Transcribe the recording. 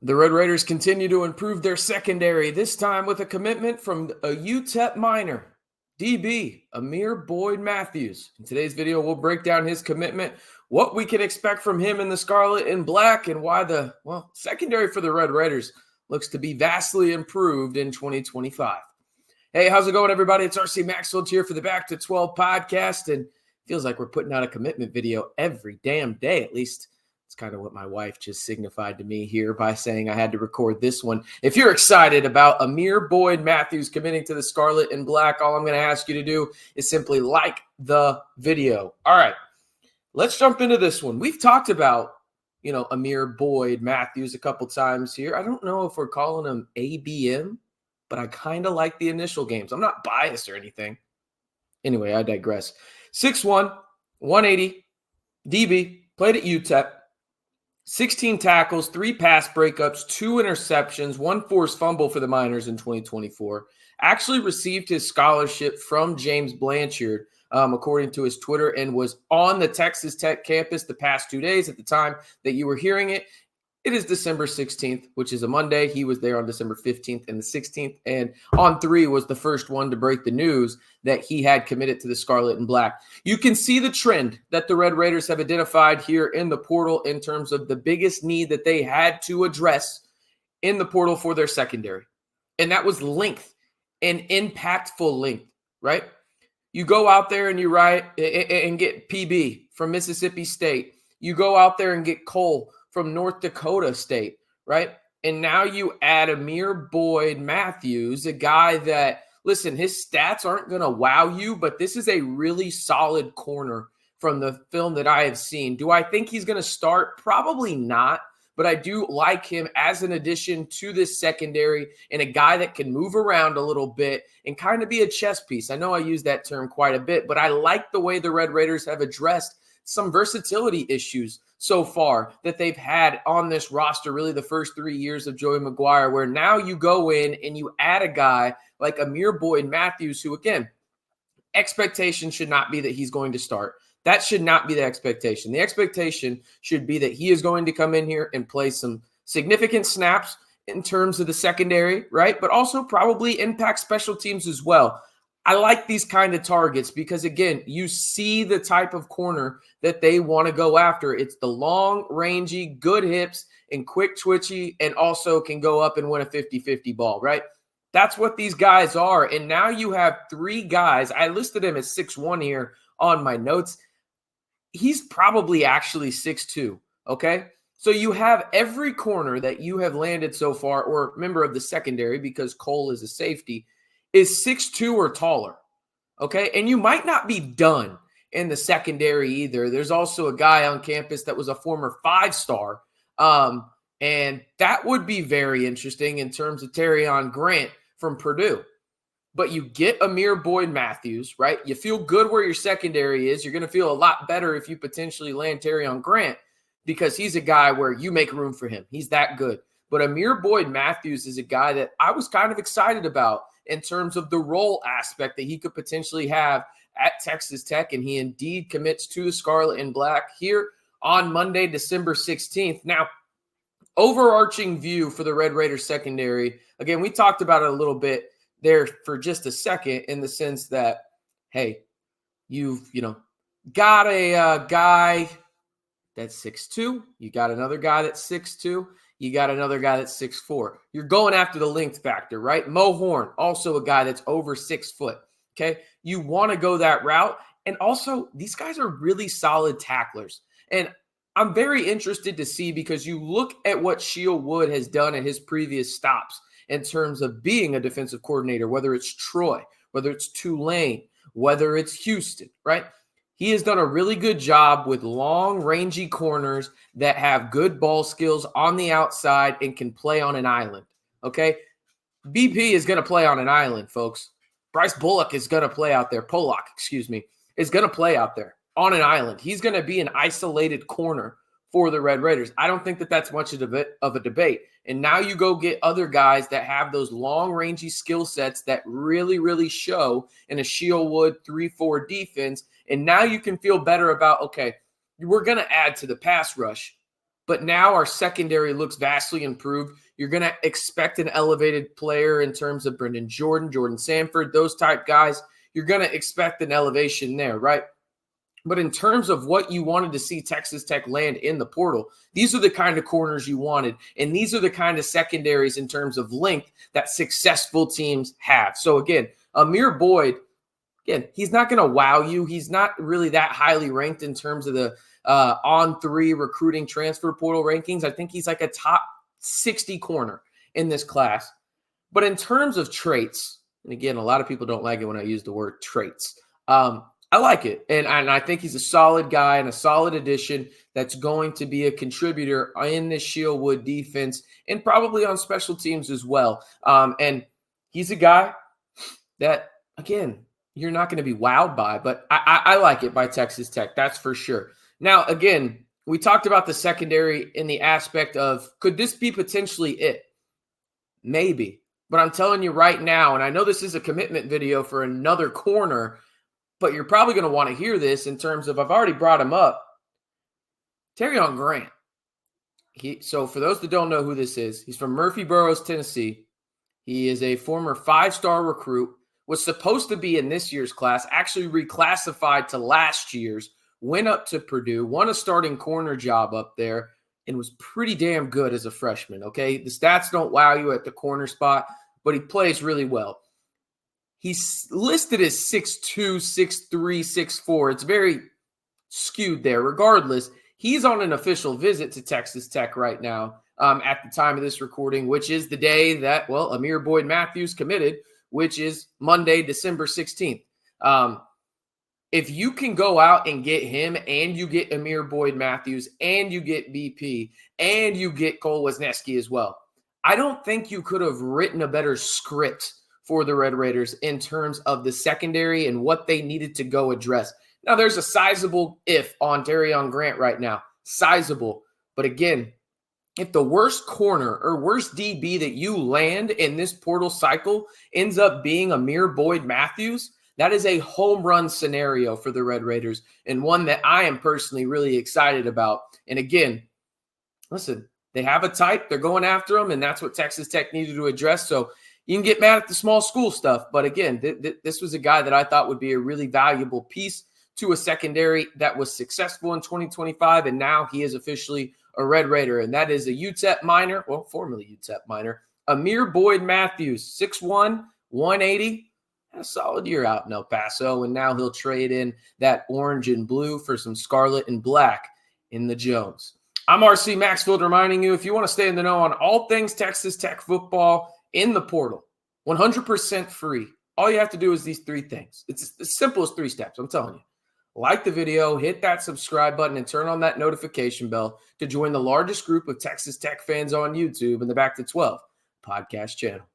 The Red Raiders continue to improve their secondary, this time with a commitment from a UTEP minor, DB Amir Boyd Matthews. In today's video, we'll break down his commitment, what we can expect from him in the Scarlet and Black, and why the secondary for the Red Raiders looks to be vastly improved in 2025. Hey, how's it going, everybody? It's RC Maxfield here for the Back to 12 podcast, and it feels like we're putting out a commitment video every damn day. At least it's kind of what my wife just signified to me here by saying I had to record this one. If you're excited about Amir Boyd Matthews committing to the Scarlet and Black, all I'm going to ask you to do is simply like the video. All right, let's jump into this one. We've talked about, Amir Boyd Matthews a couple times here. I don't know if we're calling him ABM, but I kind of like the initial games. I'm not biased or anything. Anyway, I digress. 6'1", 180, DB, played at UTEP. 16 tackles, 3 pass breakups, 2 interceptions, 1 forced fumble for the Miners in 2024. Actually received his scholarship from James Blanchard, according to his Twitter, and was on the Texas Tech campus the past 2 days at the time that you were hearing it. It is December 16th, which is a Monday. He was there on December 15th and the 16th. And On 3 was the first one to break the news that he had committed to the Scarlet and Black. You can see the trend that the Red Raiders have identified here in the portal in terms of the biggest need that they had to address in the portal for their secondary. And that was length, and impactful length, right? You go out there and you write and get PB from Mississippi State. You go out there and get Cole from North Dakota State, right? And now you add Amir Boyd Matthews, a guy that, listen, his stats aren't going to wow you, but this is a really solid corner from the film that I have seen. Do I think he's going to start? Probably not, but I do like him as an addition to this secondary and a guy that can move around a little bit and kind of be a chess piece. I know I use that term quite a bit, but I like the way the Red Raiders have addressed some versatility issues so far that they've had on this roster, really the first 3 years of Joey McGuire, where now you go in and you add a guy like Amir Boyd Matthews, who, again, expectation should not be that he's going to start. That should not be the expectation. The expectation should be that he is going to come in here and play some significant snaps in terms of the secondary, right? But also probably impact special teams as well. I like these kind of targets because, again, you see the type of corner that they want to go after. It's the long, rangy, good hips, and quick twitchy, and also can go up and win a 50-50 ball, right? That's what these guys are. And now you have 3 guys. I listed him as 6'1" here on my notes. He's probably actually 6'2", okay? So you have every corner that you have landed so far, or member of the secondary, because Cole is a safety, is 6'2" or taller, okay? And you might not be done in the secondary either. There's also a guy on campus that was a former 5-star, and that would be very interesting in terms of Terrion Grant from Purdue. But you get Amir Boyd Matthews, right? You feel good where your secondary is. You're going to feel a lot better if you potentially land Terrion Grant because he's a guy where you make room for him. He's that good. But Amir Boyd Matthews is a guy that I was kind of excited about in terms of the role aspect that he could potentially have at Texas Tech, and he indeed commits to the Scarlet and Black here on Monday, December 16th. Now, overarching view for the Red Raiders secondary, again, we talked about it a little bit there for just a second in the sense that, hey, you've, got a guy that's 6'2", you got another guy that's 6'2", you got another guy that's 6'4". You're going after the length factor, right? Mo Horn, also a guy that's over 6 foot, okay? You want to go that route. And also, these guys are really solid tacklers. And I'm very interested to see because you look at what Sheil Wood has done at his previous stops in terms of being a defensive coordinator, whether it's Troy, whether it's Tulane, whether it's Houston, right? He has done a really good job with long, rangy corners that have good ball skills on the outside and can play on an island, okay? BP is going to play on an island, folks. Bryce Bullock is going to play out there. Pollock, is going to play out there on an island. He's going to be an isolated corner for the Red Raiders. I don't think that that's much of a debate. And now you go get other guys that have those long, rangy skill sets that really, really show in a Sheil Wood 3-4 defense. And now you can feel better about, okay, we're going to add to the pass rush, But now our secondary looks vastly improved. You're going to expect an elevated player in terms of Brendan Jordan, Jordan Sanford, those type guys. You're going to expect an elevation there, right? But in terms of what you wanted to see Texas Tech land in the portal, these are the kind of corners you wanted. And these are the kind of secondaries in terms of length that successful teams have. So again, Amir Boyd, again, he's not going to wow you. He's not really that highly ranked in terms of the on-3 recruiting transfer portal rankings. I think he's like a top 60 corner in this class. But in terms of traits, and again, a lot of people don't like it when I use the word traits. I like it. And I think he's a solid guy and a solid addition that's going to be a contributor in this Shieldwood defense and probably on special teams as well. And he's a guy that, again, you're not going to be wowed by, but I like it by Texas Tech. That's for sure. Now, again, we talked about the secondary in the aspect of, could this be potentially it? Maybe. But I'm telling you right now, and I know this is a commitment video for another corner, but you're probably going to want to hear this in terms of, I've already brought him up, Terrion Grant. So for those that don't know who this is, he's from Murphy-Burroughs, Tennessee. He is a former 5-star recruit, was supposed to be in this year's class, actually reclassified to last year's, went up to Purdue, won a starting corner job up there, and was pretty damn good as a freshman, okay? The stats don't wow you at the corner spot, but he plays really well. He's listed as 6'2", 6'3", 6'4". It's very skewed there. Regardless, he's on an official visit to Texas Tech right now at the time of this recording, which is the day that, well, Amir Boyd Matthews committed, which is Monday, December 16th. If you can go out and get him and you get Amir Boyd Matthews and you get BP and you get Cole Wisniewski as well, I don't think you could have written a better script for the Red Raiders in terms of the secondary and what they needed to go address. Now, there's a sizable if on Terrion Grant right now. Sizable. But again, if the worst corner or worst DB that you land in this portal cycle ends up being Amir Boyd Matthews, that is a home run scenario for the Red Raiders and one that I am personally really excited about. And again, listen, they have a type. They're going after them, and that's what Texas Tech needed to address. So you can get mad at the small school stuff. But again, this was a guy that I thought would be a really valuable piece to a secondary that was successful in 2025, and now he is officially a Red Raider, and that is a UTEP minor, well, formerly UTEP minor, Amir Boyd Matthews, 6'1", 180, had a solid year out in El Paso, and now he'll trade in that orange and blue for some scarlet and black in the Jones. I'm RC Maxfield reminding you, if you want to stay in the know on all things Texas Tech football in the portal, 100% free. All you have to do is these 3 things. It's as simple as 3 steps, I'm telling you. Like the video, hit that subscribe button, and turn on that notification bell to join the largest group of Texas Tech fans on YouTube in the Back to 12 podcast channel.